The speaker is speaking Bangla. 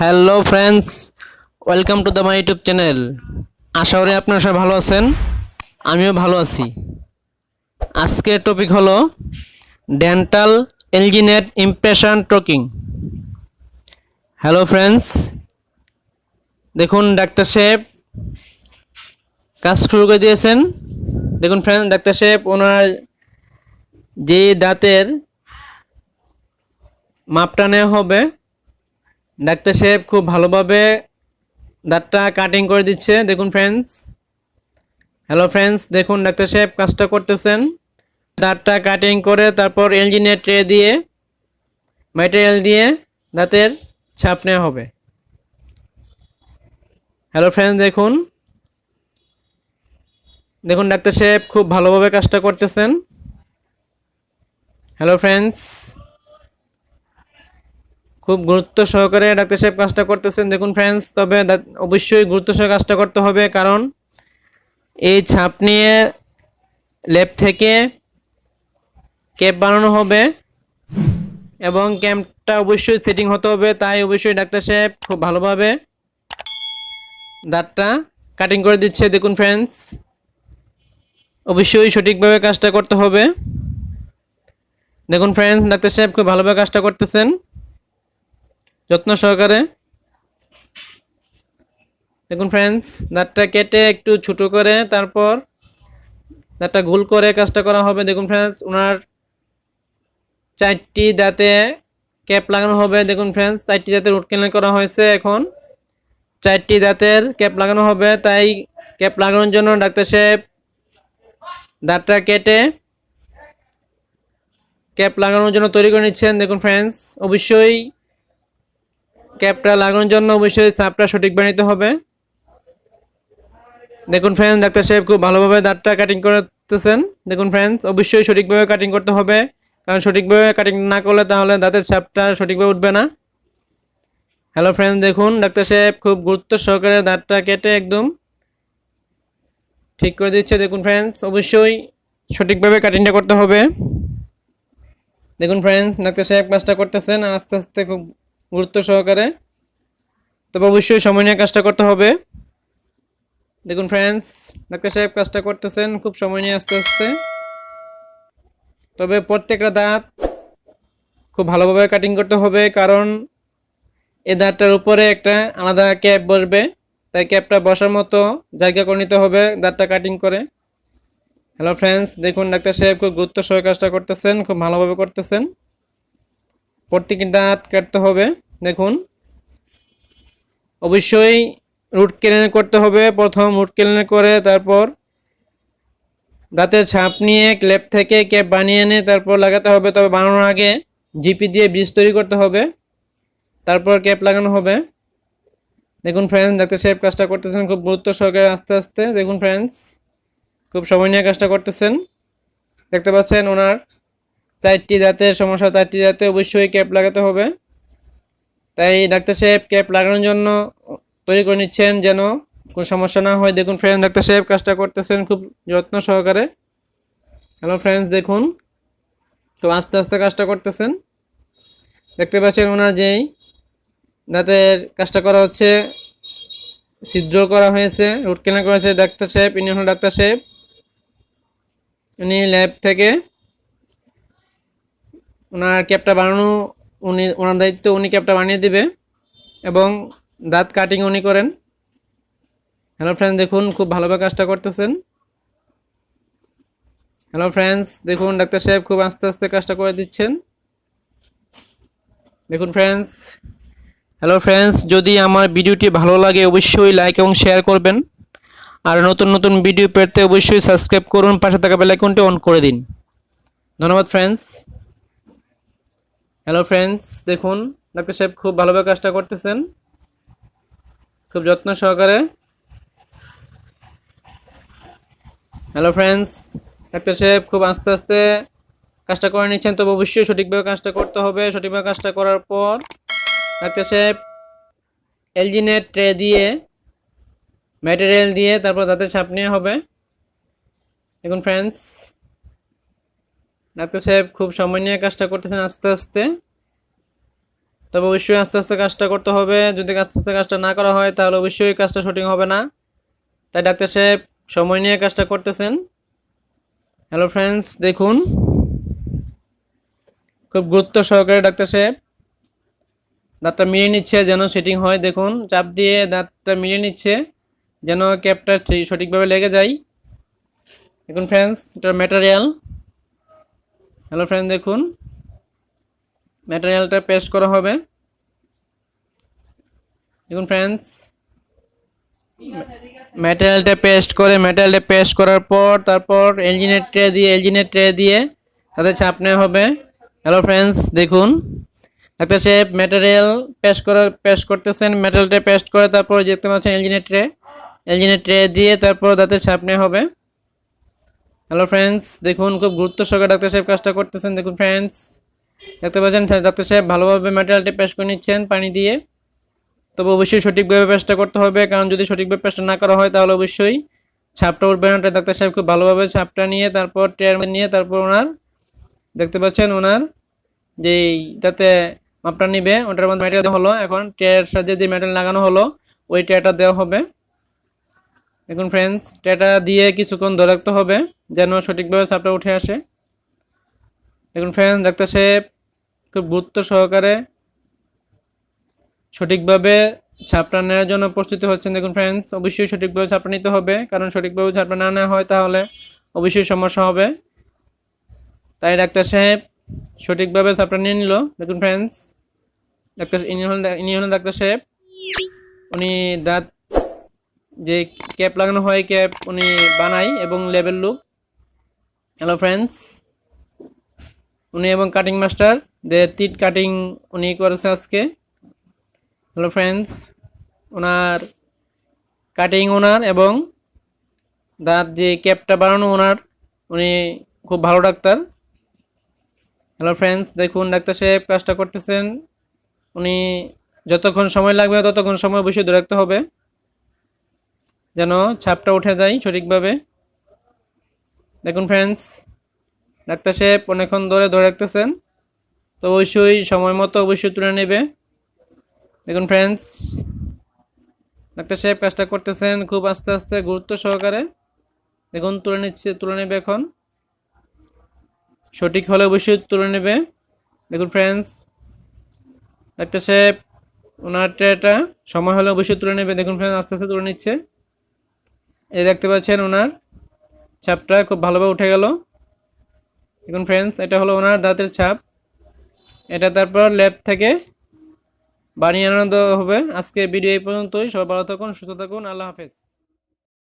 Hello friends, welcome to the my YouTube channel. আশা করি আপনারা সবাই ভালো আছেন, আমিও ভালো আছি। আজকের টপিক হলো dental alginate impression tracking. Hello friends, দেখুন ডাক্তার সাহেব কাজ শুরু করে দিয়েছেন। দেখুন ফ্রেন্ডস, ডাক্তার সাহেব ওনার যে দাঁতের মাপটা নেওয়া হবে, ডাক্তার সাহেব খুব ভালোভাবে দাঁতটা কাটিং করে দিচ্ছে। দেখুন ফ্রেন্ডস, হ্যালো ফ্রেন্ডস, দেখুন ডাক্তার সাহেব কাজটা করতেছেন। দাঁতটা কাটিং করে তারপর এলজিনেট ট্রে দিয়ে ম্যাটেরিয়াল দিয়ে দাঁতের ছাপ নেওয়া হবে। হ্যালো ফ্রেন্ডস, দেখুন দেখুন ডাক্তার সাহেব খুব ভালোভাবে কাজটা করতেছেন। হ্যালো ফ্রেন্ডস, খুব গুরুত্ব সহকারে ডাক্তার সাহেব কাজটা করতেছেন। দেখুন ফ্রেন্ডস, তবে অবশ্যই গুরুত্ব সহকারে কাজটা করতে হবে, কারণ এই ছাপ নিয়ে ল্যাব থেকে ক্যাপ বানানো হবে এবং ক্যাপটা অবশ্যই সেটিং হতে হবে। তাই অবশ্যই ডাক্তার সাহেব খুব ভালোভাবে দাঁতটা কাটিং করে দিচ্ছে। দেখুন ফ্রেন্ডস, অবশ্যই সঠিকভাবে কাজটা করতে হবে। দেখুন ফ্রেন্ডস, ডাক্তার সাহেব খুব ভালোভাবে কাজটা করতেছেন যত্ন সহকারে। দেখুন ফ্রেন্ডস, দাঁতটা কেটে একটু ছোট করে তারপর দাঁতটা গোল করে কাজটা করা হবে। দেখুন ফ্রেন্ডস, ওনার 4টি দাঁতে ক্যাপ লাগানো হবে। দেখুন ফ্রেন্ডস, 4টি দাঁতের রুট ক্যানেল করা হয়েছে। এখন 4টি দাঁতের ক্যাপ লাগানো হবে। তাই ক্যাপ লাগানোর জন্য ডাক্তার সাহেব দাঁতটা কেটে ক্যাপ লাগানোর জন্য তৈরি করে নিচ্ছেন। দেখুন ফ্রেন্ডস, অবশ্যই ক্যাপটা লাগানোর জন্য অবশ্যই চাপটা সঠিকভাবে নিতে হবে। দেখুন ফ্রেন্ডস, ডাক্তার সাহেব খুব ভালোভাবে দাঁতটা কাটিং করতেছেন। দেখুন ফ্রেন্ডস, অবশ্যই সঠিকভাবে কাটিং করতে হবে, কারণ সঠিকভাবে কাটিং না করলে তাহলে দাঁতের ছাপটা সঠিকভাবে উঠবে না। হ্যালো ফ্রেন্ডস, দেখুন ডাক্তার সাহেব খুব গুরুত্ব সহকারে দাঁতটা কেটে একদম ঠিক করে দিচ্ছে। দেখুন ফ্রেন্ডস, অবশ্যই সঠিকভাবে কাটিংটা করতে হবে। দেখুন ফ্রেন্ডস, ডাক্তার সাহেব কাজটা করতেছেন আস্তে আস্তে খুব গুরুত্ব সহকারে, তবে অবশ্যই সময় নিয়ে কাজটা করতে হবে। দেখুন ফ্রেন্ডস, ডাক্তার সাহেব কাজটা করতেছেন খুব সময় নিয়ে আস্তে আস্তে, তবে প্রত্যেকটা দাঁত খুব ভালোভাবে কাটিং করতে হবে, কারণ এই দাঁতটার উপরে একটা আলাদা ক্যাপ বসবে। তাই ক্যাপটা বসার মতো জায়গা করে নিতে হবে দাঁতটা কাটিং করে। হ্যালো ফ্রেন্ডস, দেখুন ডাক্তার সাহেব খুব গুরুত্ব সহকারে কাজটা করতেছেন, খুব ভালোভাবে করতেছেন। প্রত্যেকটি দাঁত কাটতে হবে। দেখুন অবশ্যই রুট ক্যানেল করতে হবে। প্রথম রুট ক্যানেল করে তারপর দাঁতের ছাপ নিয়ে ল্যাব থেকে ক্যাপ বানিয়ে এনে তারপর লাগাতে হবে। তবে বানানোর আগে জিপি দিয়ে বীজ তৈরি করতে হবে, তারপর ক্যাপ লাগানো হবে। দেখুন ফ্রেন্ডস, ডাক্তার সাহেব কাজটা করতেছেন খুব গুরুত্ব সহকারে আস্তে আস্তে। দেখুন ফ্রেন্ডস, খুব সময় নিয়ে কাজটা করতেছেন। দেখতে পাচ্ছেন ওনার 4টি দাঁতের সমস্যা, 4টি দাঁতে অবশ্যই ক্যাপ লাগাতে হবে। তাই ডাক্তার সাহেব ক্যাপ লাগানোর জন্য তৈরি করে নিচ্ছেন যেন কোনো সমস্যা না হয়। দেখুন ফ্রেন্ডস, ডাক্তার সাহেব কাজটা করতেছেন খুব যত্ন সহকারে। হ্যালো ফ্রেন্ডস, দেখুন খুব আস্তে আস্তে কাজটা করতেছেন। দেখতে পাচ্ছেন ওনার যেই দাঁতের কাজটা করা হচ্ছে, ছিদ্র করা হয়েছে, রুট ক্যানেল করা হয়েছে। ডাক্তার সাহেব, ইনি হল ডাক্তার সাহেব, উনি ল্যাব থেকে ওনার ক্যাপটা বানানো, ওনার দায়িত্ব, উনি ক্যাপটা বানিয়ে দিবে এবং দাঁত কাটিং উনি করেন। হ্যালো ফ্রেন্ডস, দেখুন খুব ভালোভাবে কাজটা করতেছেন। হ্যালো ফ্রেন্ডস, দেখুন ডাক্তার সাহেব খুব আস্তে আস্তে কাজটা করে দিচ্ছেন। দেখুন ফ্রেন্ডস, হ্যালো ফ্রেন্ডস, যদি আমার ভিডিওটি ভালো লাগে অবশ্যই লাইক এবং শেয়ার করবেন, আর নতুন নতুন ভিডিও পেতে অবশ্যই সাবস্ক্রাইব করুন, পাশে থাকা বেল আইকনটি অন করে দিন। ধন্যবাদ ফ্রেন্ডস। হ্যালো ফ্রেন্ডস, দেখুন ডাক্তার সাহেব খুব ভালোভাবে কাজটা করতেছেন খুব যত্ন সহকারে। হ্যালো ফ্রেন্ডস, ডাক্তার সাহেব খুব আস্তে আস্তে কাজটা করে নিচ্ছেন, তবে অবশ্যই সঠিকভাবে কাজটা করতে হবে। সঠিকভাবে কাজটা করার পর ডাক্তার সাহেব এলজিনেট ট্রে দিয়ে ম্যাটেরিয়াল দিয়ে তারপর দাঁতের ছাপ নেওয়া হবে। দেখুন ফ্রেন্ডস, ডাক্তার সাহেব খুব সময় নিয়ে কাজটা করতেছেন আস্তে আস্তে। তবে অবশ্যই আস্তে আস্তে কাজটা করতে হবে। যদি আস্তে আস্তে কাজটা না করা হয় তাহলে অবশ্যই কাজটা সঠিক হবে না। তাই ডাক্তার সাহেব সময় নিয়ে কাজটা করতেছেন। হ্যালো ফ্রেন্ডস, দেখুন খুব গুরুত্ব সহকারে ডাক্তার সাহেব দাঁতটা মিলিয়ে নিচ্ছে যেন সেটিং হয়। দেখুন চাপ দিয়ে দাঁতটা মিলিয়ে নিচ্ছে যেন ক্যাপটা সঠিকভাবে লেগে যায়। দেখুন ফ্রেন্ডস, এটার ম্যাটেরিয়াল। হ্যালো ফ্রেন্ড, দেখুন ম্যাটেরিয়ালটা পেস্ট করা হবে। দেখুন ফ্রেন্ডস, ম্যাটেরিয়ালটা পেস্ট করার পর তারপর এলজিনেট ট্রে দিয়ে তাদের চাপ নেওয়া হবে। হ্যালো ফ্রেন্ডস, দেখুন ডাক্তার সাহেব ম্যাটেরিয়াল পেস্ট করতেছেন। ম্যাটেরিয়ালটা পেস্ট করে তারপর দেখতে পাচ্ছেন এলজিনেট ট্রে দিয়ে তারপর দাঁতের ছাপ নেওয়া হবে। হ্যালো ফ্রেন্ডস, দেখুন খুব গুরুত্ব সহকারে ডাক্তার সাহেব কাজটা করতেছেন। দেখুন ফ্রেন্ডস, দেখতে পাচ্ছেন ডাক্তার সাহেব ভালোভাবে ম্যাটেরিয়ালটা পেস্ট করে নিচ্ছেন পানি দিয়ে। তবে অবশ্যই সঠিকভাবে পেস্টটা করতে হবে, কারণ যদি সঠিকভাবে পেস্টটা না করা হয় তাহলে অবশ্যই ছাপটা উঠবে না। ডাক্তার সাহেব খুব ভালোভাবে ছাপটা নিয়ে তারপর ট্রের মধ্যে নিয়ে তারপর ওনার দেখতে পাচ্ছেন ওনার যেই যাতে মাপটা নিবে ওটার মধ্যে ম্যাটেরিয়াল হলো। এখন ট্রের সাথে যে ম্যাটেরিয়াল লাগানো হলো ওই ট্রেটা দেওয়া হবে। দেখুন ফ্রেন্ডস, ট্রেটা দিয়ে কিছুক্ষণ ধরে রাখতে হবে যেন সঠিকভাবে ছাপটা উঠে আসে। দেখুন ফ্রেন্ডস, ডাক্তার সাহেব খুব গুরুত্ব সহকারে সঠিকভাবে ছাপটা নেওয়ার জন্য প্রস্তুতি হচ্ছেন। দেখুন ফ্রেন্ডস, অবশ্যই সঠিকভাবে ছাপটা নিতে হবে, কারণ সঠিকভাবে ছাপটা না নেওয়া হয় তাহলে অবশ্যই সমস্যা হবে। তাই ডাক্তার সাহেব সঠিকভাবে ছাপটা নিয়ে নিল। দেখুন ফ্রেন্ডস, ইনি হলেন ডাক্তার সাহেব। উনি দাঁত যে ক্যাপ লাগানো হয় ক্যাপ উনি বানায় এবং লেবেল লুক। হ্যালো ফ্রেন্ডস, উনি এবং কাটিং মাস্টার টিট কাটিং উনি করেছে আজকে। হ্যালো ফ্রেন্ডস, ওনার কাটিং ওনার এবং দাঁত যে ক্যাপটা বানানো ওনার, উনি খুব ভালো ডাক্তার। হ্যালো ফ্রেন্ডস, দেখুন ডাক্তার সাহেব কাজটা করতেছেন। উনি যতক্ষণ সময় লাগবে ততক্ষণ সময় অবশ্যই ধরে রাখতে হবে যেন ছাপটা উঠে যায় সঠিকভাবে। দেখুন ফ্রেন্ডস, ডাক্তার সাহেব অনেকক্ষণ ধরে রাখতেছেন, তো অবশ্যই সময় মতো অবশ্যই তুলে নেবে। দেখুন ফ্রেন্ডস, ডাক্তার সাহেব কাজটা করতেছেন খুব আস্তে আস্তে গুরুত্ব সহকারে। দেখুন তুলে নেবে এখন, সঠিক হলে অবশ্যই তুলে নেবে। দেখুন ফ্রেন্ডস, ডাক্তার সাহেব ওনার ট্রেটা সময় হলে অবশ্যই তুলে নেবে। দেখুন ফ্রেন্ডস, আস্তে আস্তে তুলে নিচ্ছে। এই দেখতে পাচ্ছেন ওনার ছাপটা খুব ভালোভাবে উঠে গেল। দেখুন ফ্রেন্ডস, এটা হলো ওনার দাঁতের ছাপ। এটা তারপর ল্যাব থেকে বানিয়ে আনা হবে। আজকে ভিডিও এই পর্যন্তই। সবাই ভালো থাকুন, সুস্থ থাকুন, আল্লাহ হাফেজ।